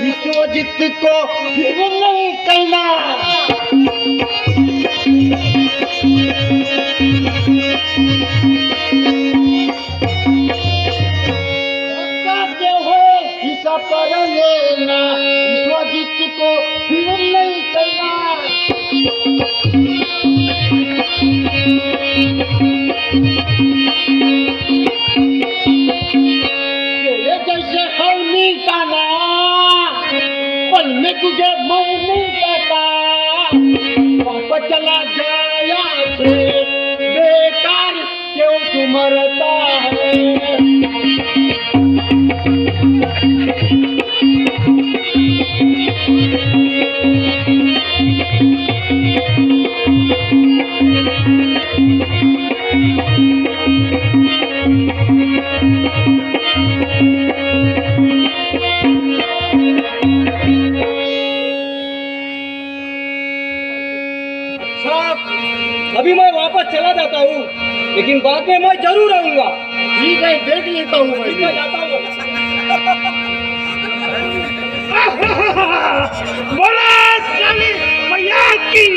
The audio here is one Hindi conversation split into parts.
विश्वजीत को फिर नहीं कहना। हो हिस्सा पर लेना, विश्वजीत को फिर नहीं कहना। तेरे जैसे हवनी का ना पल में तुझे मन नहीं कहता। वापस चला जाया से बेकार क्यों तू मरता है। अभी मैं वापस चला जाता हूँ, लेकिन बाद में मैं जरूर आऊंगा। ठीक है, देख लेता हूँ मैं जाता हूँ। बोला काली मैया की।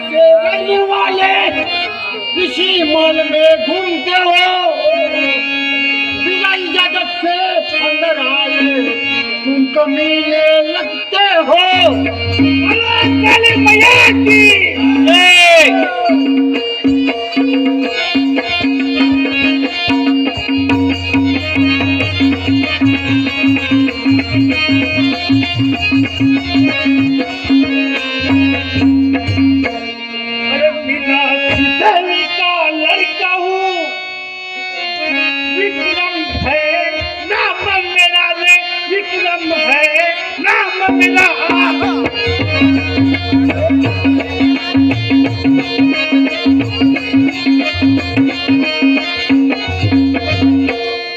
केवल वाले किसी मॉल में घूमते हो, बिना इजाजत से अंदर आए तुम कमीने लगते हो। बोला काली मैया की। अरे मीनाक्षी देवी का लड़का हूँ, विक्रम है नाम मेरा रे, विक्रम है नाम मेरा।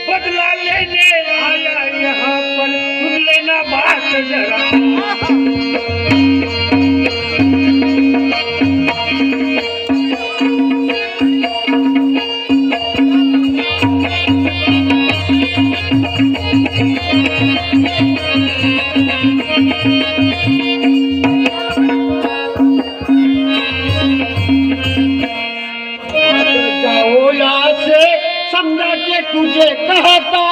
बदला लेने आया यहाँ पर, सुन लेना बात जरा। समझा के तुझे कहता,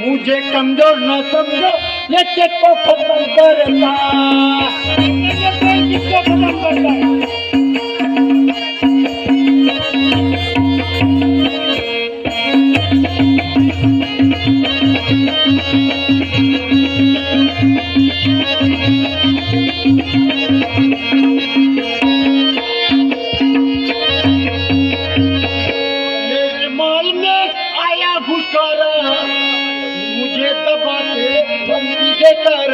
मुझे कमजोर न समझो, ये को खत्म करना। किसको खत्म करना? मुझे दबा के बंदी देकर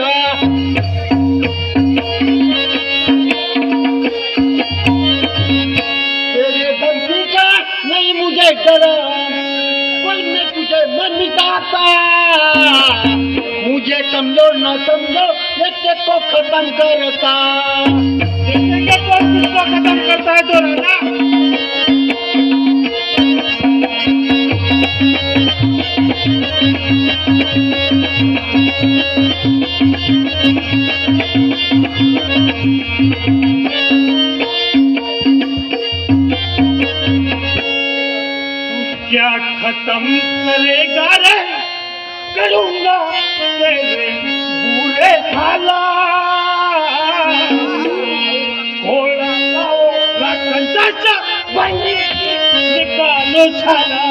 तेरे धमकी का नहीं मुझे डरा, पल में तुझे मैं मिटाता। मुझे कमजोर न समझो, ये को खत्म करता। देखेंगे कौन किसको खत्म करता है तो रहना। क्या खत्म करेगा रे, करूंगा तेरे बुरे हालात। बंदी निकालो छाला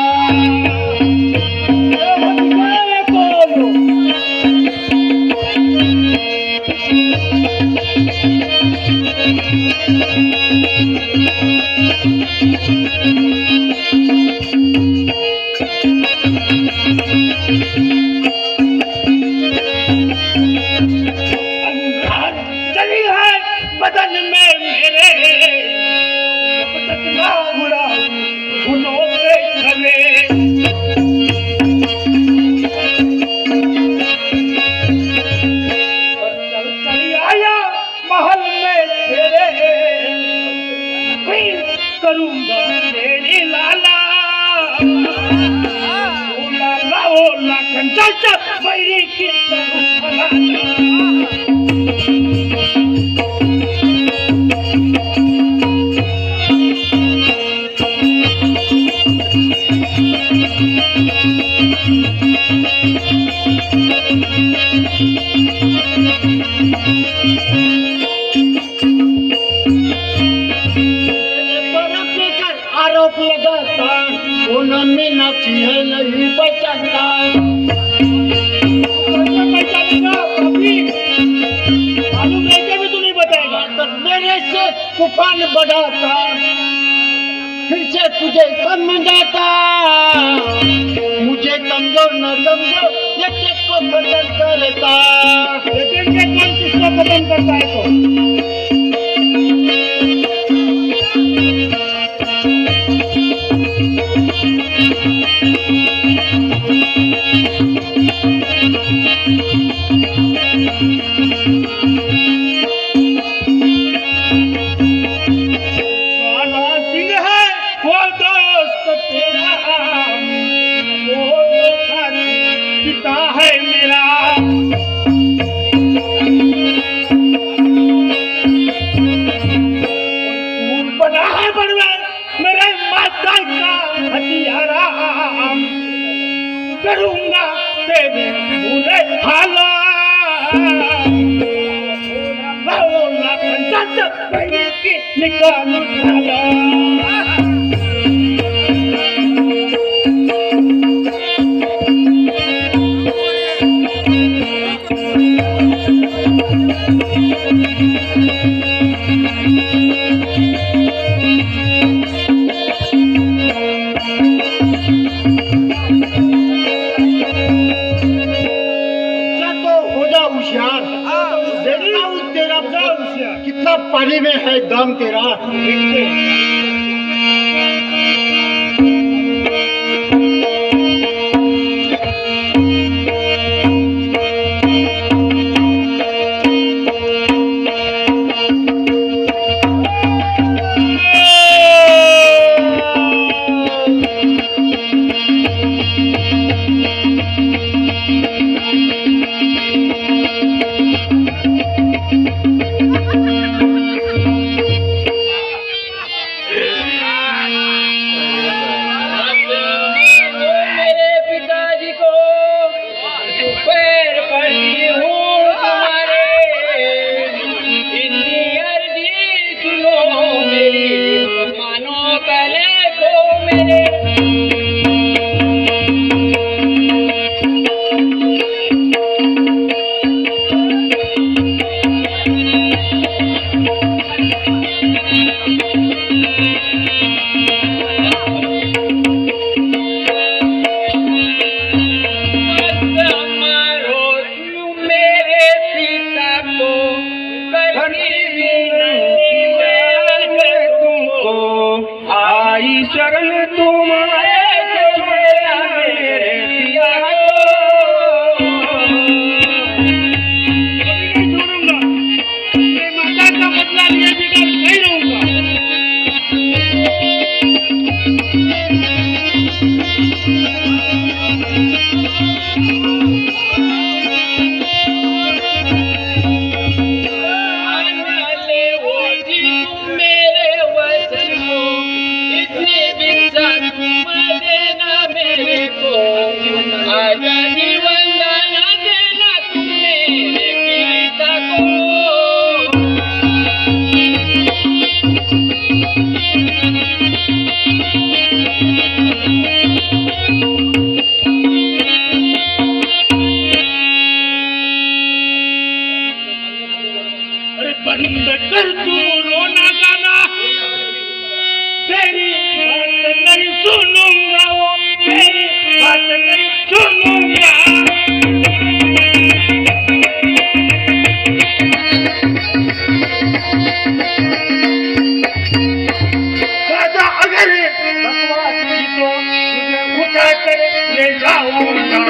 चली है बदन में मेरे बदन उड़ा फूलों के छले चली आया महल में तेरे करूंगा तेरी लाला ओ लाला ओ लाखन चाचा मेरी की आरोप लगाता उन मीनाक्षी है नहीं पहचानता पहचानेगा कभी मालूम लेके भी तू नहीं बताएगा तो मेरे से तूफान बढ़ाता फिर से तुझे समझाता मुझे समझो न समझो ये किसको पसंद करता देखेंगे कौन किसको पसंद करता है तो है मेरा तू बना है बड़वे मेरे माता का हथियारा करूंगा तेरे बुरे हाला निकालू ढाला कितना पानी में है दम तेरा शरण तुम्हारे छोड़ा मेरे पिया नहीं छोड़ूंगा मैं माता का बदला लिए बिना नहीं रहूंगा बंद कर तू रोना गाना, तेरी बात नहीं सुनूंगा, वो तेरी बात नहीं सुनूंगा। दादा अगर बकवास की तो तुझे उठा कर ले जाऊंगा।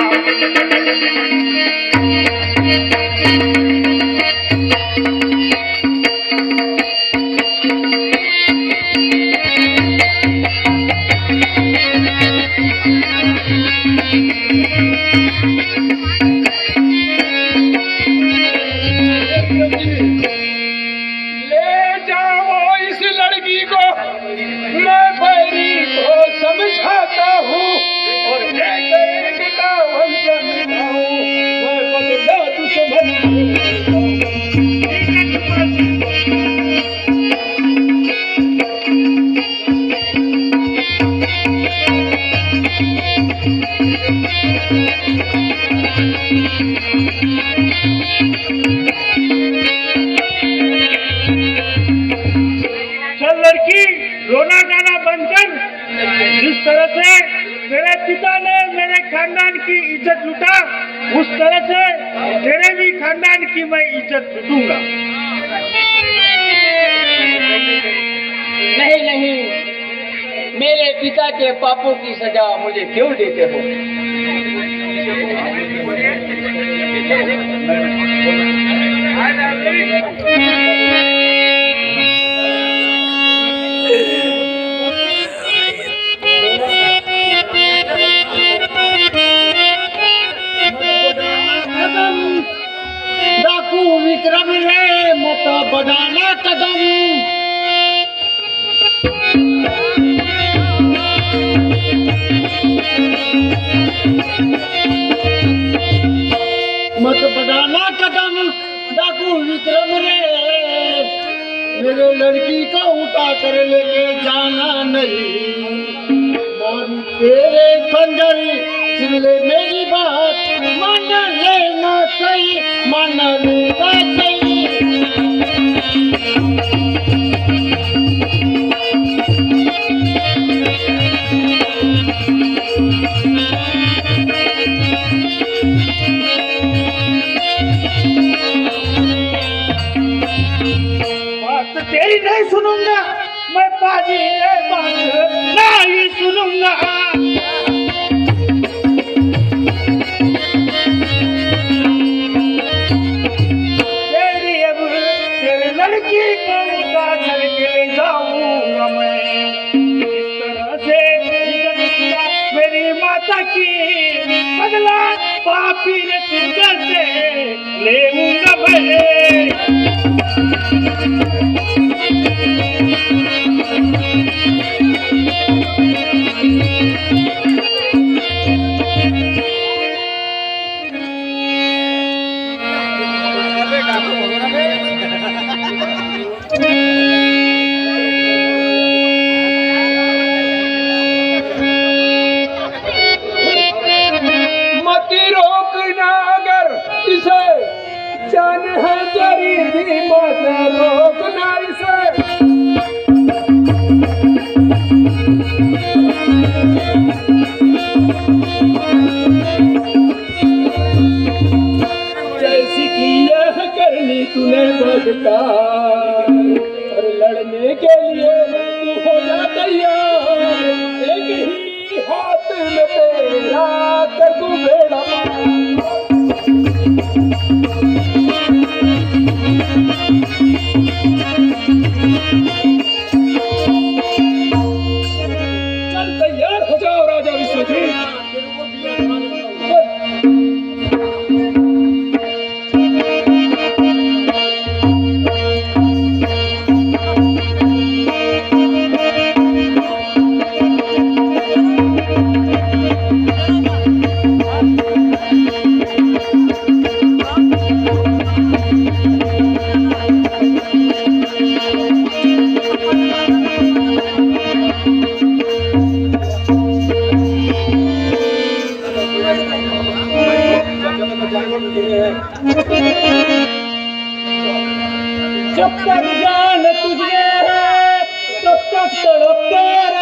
चल लड़की, रोना गाना बंद कर। जिस तरह से मेरे पिता ने मेरे खानदान की इज्जत लूटा, उस तरह से तेरे भी खानदान की मैं इज्जत लूटूंगा। नहीं नहीं, मेरे पिता के पापों की सजा मुझे क्यों देते हो? डाकू विक्रम रे मत बढ़ाना कदम, मत बढ़ाना कदम डाकू विक्रम रे, मेरे लड़की को उठा कर लेके जाना नहीं। और तेरे खंजर सुन ले मेरी बात, मान लेना सही, मान लेना सही। बात तेरी नहीं सुनूंगा मैं, पाजी बात नहीं सुनूंगा। तेरे लड़की को उठा करके ले जाऊंगा मैं। इस तरह से इज्जत किया मेरी माता की, बदला पापी ने तुझे से लेऊंगा मैं। जान है तेरी मत रोकना इसे। जैसी की यह करनी तूने बदकार, और लड़ने के लिए तू हो जा तैयार। एक ही हाथ में तेरा कर दूं बेड़ा पार। जब तक जान तुझे है तब तक तड़पता